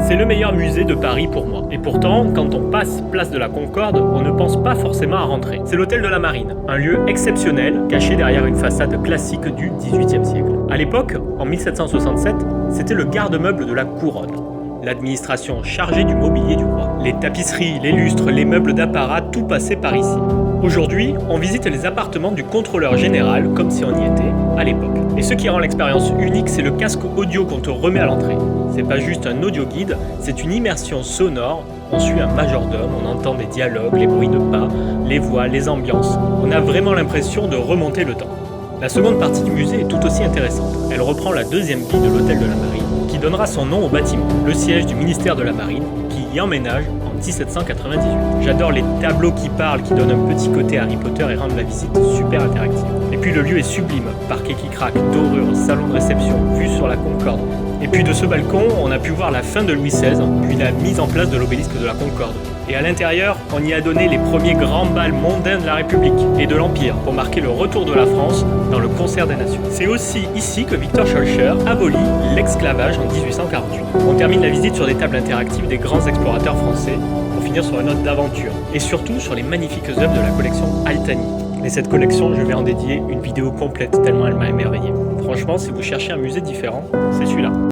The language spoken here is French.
C'est le meilleur musée de Paris pour moi. Et pourtant, quand on passe place de la Concorde, on ne pense pas forcément à rentrer. C'est l'hôtel de la Marine, un lieu exceptionnel, caché derrière une façade classique du XVIIIe siècle. À l'époque, en 1767, c'était le garde-meuble de la couronne, l'administration chargée du mobilier du roi. Les tapisseries, les lustres, les meubles d'apparat, tout passait par ici. Aujourd'hui, on visite les appartements du contrôleur général comme si on y était à l'époque. Et ce qui rend l'expérience unique, c'est le casque audio qu'on te remet à l'entrée. C'est pas juste un audio guide, c'est une immersion sonore. On suit un majordome, on entend des dialogues, les bruits de pas, les voix, les ambiances. On a vraiment l'impression de remonter le temps. La seconde partie du musée est tout aussi intéressante. Elle reprend la deuxième vie de l'hôtel de la Marine, qui donnera son nom au bâtiment, le siège du ministère de la Marine, qui y emménage en 1798. J'adore les tableaux qui parlent, qui donnent un petit côté Harry Potter et rendent la visite super interactive. Et puis le lieu est sublime, parquet qui craque, dorure, salon de réception, vue sur la Concorde. Et puis de ce balcon, on a pu voir la fin de Louis XVI, puis la mise en place de l'obélisque de la Concorde. Et à l'intérieur, on y a donné les premiers grands bals mondains de la République et de l'Empire pour marquer le retour de la France dans le concert des nations. C'est aussi ici que Victor Schœlcher abolit l'esclavage en 1848. On termine la visite sur des tables interactives des grands explorateurs français pour finir sur une note d'aventure et surtout sur les magnifiques œuvres de la collection Altani. Et cette collection, je vais en dédier une vidéo complète tellement elle m'a émerveillé. Franchement, si vous cherchez un musée différent, c'est celui-là.